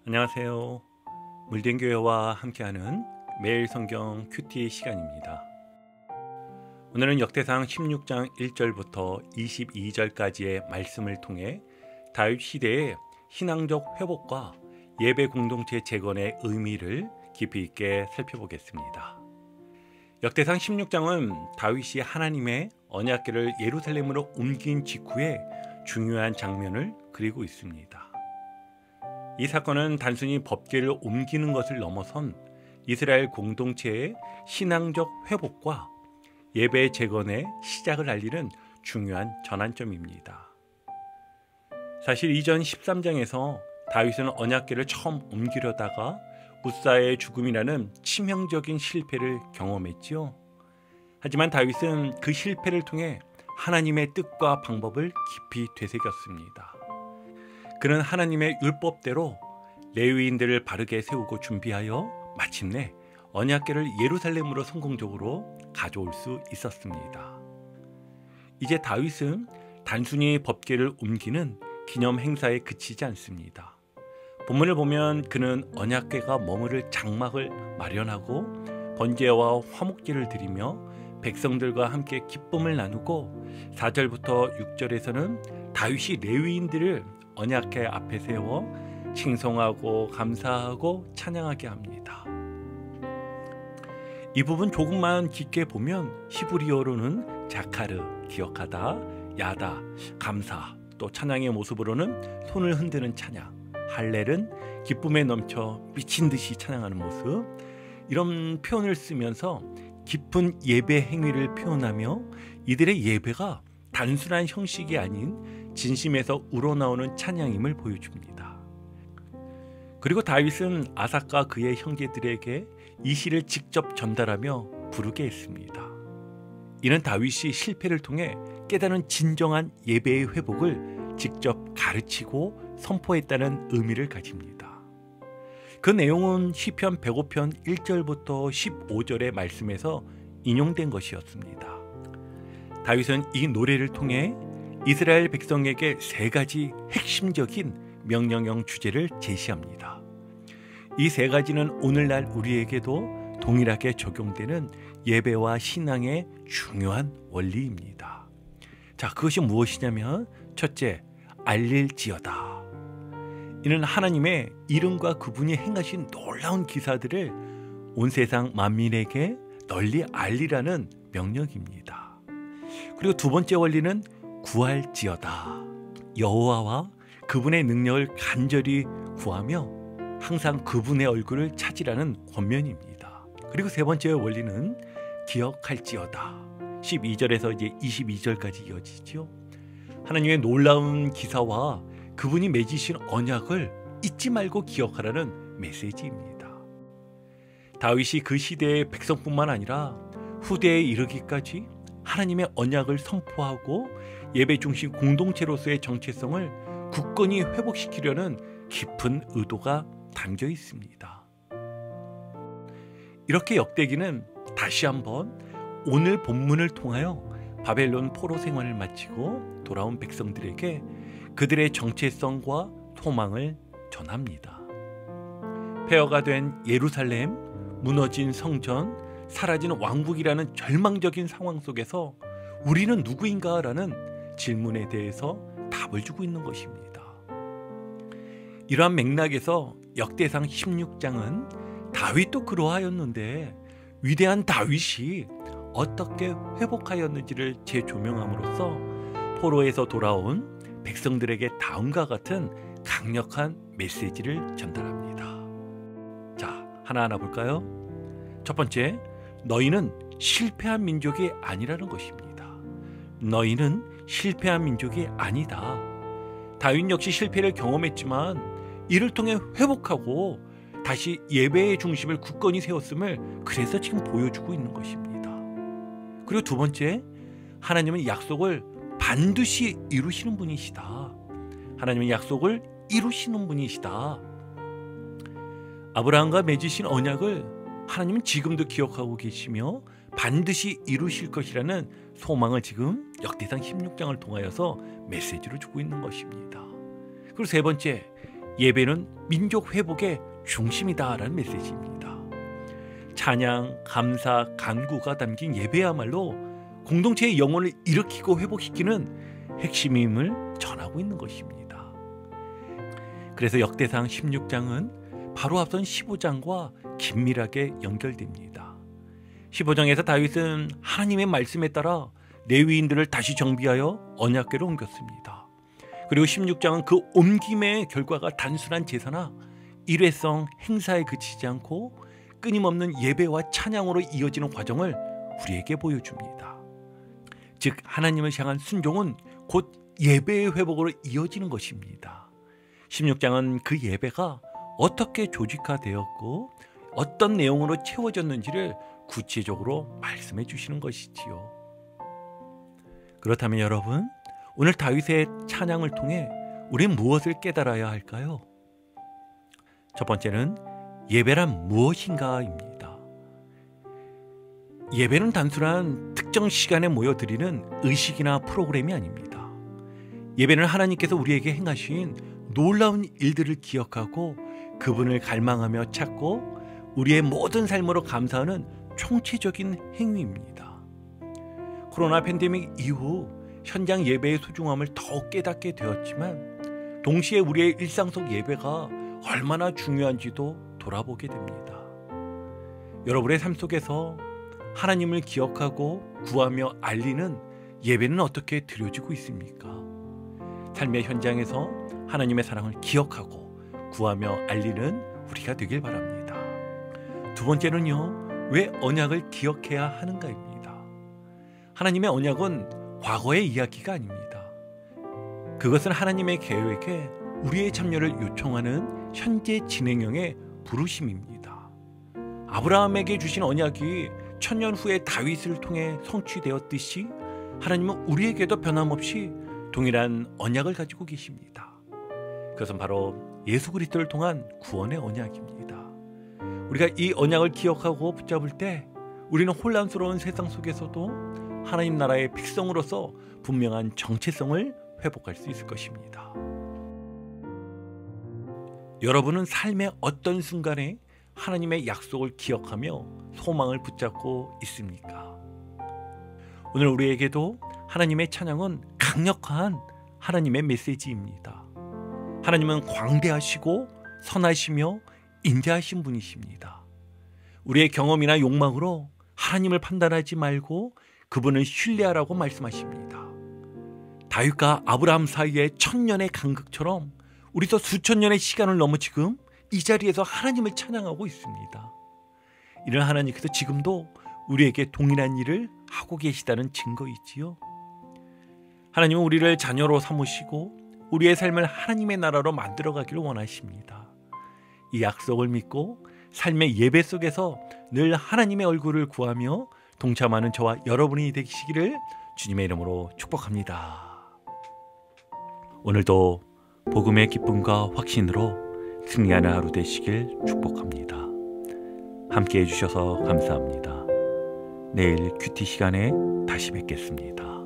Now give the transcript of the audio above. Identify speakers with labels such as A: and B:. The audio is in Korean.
A: 안녕하세요. 물den교회와 함께하는 매일 성경 큐티 시간입니다. 오늘은 역대상 16장 1절부터 22절까지의 말씀을 통해 다윗 시대의 신앙적 회복과 예배 공동체 재건의 의미를 깊이 있게 살펴보겠습니다. 역대상 16장은 다윗이 하나님의 언약궤를 예루살렘으로 옮긴 직후에 중요한 장면을 그리고 있습니다. 이 사건은 단순히 법궤를 옮기는 것을 넘어선 이스라엘 공동체의 신앙적 회복과 예배 재건의 시작을 알리는 중요한 전환점입니다. 사실 이전 13장에서 다윗은 언약궤를 처음 옮기려다가 웃사의 죽음이라는 치명적인 실패를 경험했지요. 하지만 다윗은 그 실패를 통해 하나님의 뜻과 방법을 깊이 되새겼습니다. 그는 하나님의 율법대로 레위인들을 바르게 세우고 준비하여 마침내 언약궤를 예루살렘으로 성공적으로 가져올 수 있었습니다. 이제 다윗은 단순히 법궤를 옮기는 기념 행사에 그치지 않습니다. 본문을 보면 그는 언약궤가 머무를 장막을 마련하고 번제와 화목제를 드리며 백성들과 함께 기쁨을 나누고 4절부터 6절에서는 다윗이 레위인들을 언약궤 앞에 세워 칭송하고 감사하고 찬양하게 합니다. 이 부분 조금만 깊게 보면 히브리어로는 자카르, 기억하다, 야다, 감사, 또 찬양의 모습으로는 손을 흔드는 찬양, 할렐은 기쁨에 넘쳐 미친 듯이 찬양하는 모습, 이런 표현을 쓰면서 깊은 예배 행위를 표현하며 이들의 예배가 단순한 형식이 아닌 진심에서 우러나오는 찬양임을 보여줍니다. 그리고 다윗은 아삭과 그의 형제들에게 이 시를 직접 전달하며 부르게 했습니다. 이는 다윗이 실패를 통해 깨달은 진정한 예배의 회복을 직접 가르치고 선포했다는 의미를 가집니다. 그 내용은 시편 105편 1절부터 15절의 말씀에서 인용된 것이었습니다. 다윗은 이 노래를 통해 이스라엘 백성에게 세 가지 핵심적인 명령형 주제를 제시합니다. 이 세 가지는 오늘날 우리에게도 동일하게 적용되는 예배와 신앙의 중요한 원리입니다. 자, 그것이 무엇이냐면 첫째, 알릴지어다. 이는 하나님의 이름과 그분이 행하신 놀라운 기사들을 온 세상 만민에게 널리 알리라는 명령입니다. 그리고 두 번째 원리는 구할지어다. 여호와와 그분의 능력을 간절히 구하며 항상 그분의 얼굴을 찾으라는 권면입니다. 그리고 세 번째 원리는 기억할지어다. 12절에서 이제 22절까지 이어지죠. 하나님의 놀라운 기사와 그분이 맺으신 언약을 잊지 말고 기억하라는 메시지입니다. 다윗이 그 시대의 백성뿐만 아니라 후대에 이르기까지 하나님의 언약을 선포하고 예배 중심 공동체로서의 정체성을 굳건히 회복시키려는 깊은 의도가 담겨 있습니다. 이렇게 역대기는 다시 한번 오늘 본문을 통하여 바벨론 포로 생활을 마치고 돌아온 백성들에게 그들의 정체성과 소망을 전합니다. 폐허가 된 예루살렘, 무너진 성전, 사라진 왕국이라는 절망적인 상황 속에서 우리는 누구인가라는 질문에 대해서 답을 주고 있는 것입니다. 이러한 맥락에서 역대상 16장은 다윗도 그러하였는데 위대한 다윗이 어떻게 회복하였는지를 재조명함으로써 포로에서 돌아온 백성들에게 다음과 같은 강력한 메시지를 전달합니다. 자, 하나하나 볼까요? 첫 번째, 너희는 실패한 민족이 아니라는 것입니다. 너희는 실패한 민족이 아니다. 다윗 역시 실패를 경험했지만 이를 통해 회복하고 다시 예배의 중심을 굳건히 세웠음을 그래서 지금 보여주고 있는 것입니다. 그리고 두 번째, 하나님은 약속을 반드시 이루시는 분이시다. 하나님은 약속을 이루시는 분이시다. 아브라함과 맺으신 언약을 하나님은 지금도 기억하고 계시며 반드시 이루실 것이라는 소망을 지금 역대상 16장을 통하여서 메시지로 주고 있는 것입니다. 그리고 세 번째, 예배는 민족 회복의 중심이다라는 메시지입니다. 찬양, 감사, 간구가 담긴 예배야말로 공동체의 영혼을 일으키고 회복시키는 핵심임을 전하고 있는 것입니다. 그래서 역대상 16장은 바로 앞선 15장과 긴밀하게 연결됩니다. 15장에서 다윗은 하나님의 말씀에 따라 레위인들을 다시 정비하여 언약궤로 옮겼습니다. 그리고 16장은 그 옮김의 결과가 단순한 제사나 일회성 행사에 그치지 않고 끊임없는 예배와 찬양으로 이어지는 과정을 우리에게 보여줍니다. 즉 하나님을 향한 순종은 곧 예배의 회복으로 이어지는 것입니다. 16장은 그 예배가 어떻게 조직화되었고 어떤 내용으로 채워졌는지를 구체적으로 말씀해 주시는 것이지요. 그렇다면 여러분, 오늘 다윗의 찬양을 통해 우리는 무엇을 깨달아야 할까요? 첫 번째는 예배란 무엇인가입니다. 예배는 단순한 특정 시간에 모여드리는 의식이나 프로그램이 아닙니다. 예배는 하나님께서 우리에게 행하신 놀라운 일들을 기억하고 그분을 갈망하며 찾고 우리의 모든 삶으로 감사하는 총체적인 행위입니다. 코로나 팬데믹 이후 현장 예배의 소중함을 더욱 깨닫게 되었지만 동시에 우리의 일상 속 예배가 얼마나 중요한지도 돌아보게 됩니다. 여러분의 삶 속에서 하나님을 기억하고 구하며 알리는 예배는 어떻게 드려지고 있습니까? 삶의 현장에서 하나님의 사랑을 기억하고 구하며 알리는 우리가 되길 바랍니다. 두 번째는요, 왜 언약을 기억해야 하는가입니다. 하나님의 언약은 과거의 이야기가 아닙니다. 그것은 하나님의 계획에 우리의 참여를 요청하는 현재 진행형의 부르심입니다. 아브라함에게 주신 언약이 천년 후에 다윗을 통해 성취되었듯이 하나님은 우리에게도 변함없이 동일한 언약을 가지고 계십니다. 그것은 바로 예수 그리스도를 통한 구원의 언약입니다. 우리가 이 언약을 기억하고 붙잡을 때 우리는 혼란스러운 세상 속에서도 하나님 나라의 백성으로서 분명한 정체성을 회복할 수 있을 것입니다. 여러분은 삶의 어떤 순간에 하나님의 약속을 기억하며 소망을 붙잡고 있습니까? 오늘 우리에게도 하나님의 찬양은 강력한 하나님의 메시지입니다. 하나님은 광대하시고 선하시며 인자하신 분이십니다. 우리의 경험이나 욕망으로 하나님을 판단하지 말고 그분을 신뢰하라고 말씀하십니다. 다윗과 아브라함 사이의 천년의 간극처럼 우리도 수천 년의 시간을 넘어 지금 이 자리에서 하나님을 찬양하고 있습니다. 이런 하나님께서 지금도 우리에게 동일한 일을 하고 계시다는 증거이지요. 하나님은 우리를 자녀로 삼으시고 우리의 삶을 하나님의 나라로 만들어가기를 원하십니다. 이 약속을 믿고 삶의 예배 속에서 늘 하나님의 얼굴을 구하며 동참하는 저와 여러분이 되시기를 주님의 이름으로 축복합니다. 오늘도 복음의 기쁨과 확신으로 승리하는 하루 되시길 축복합니다. 함께 해주셔서 감사합니다. 내일 큐티 시간에 다시 뵙겠습니다.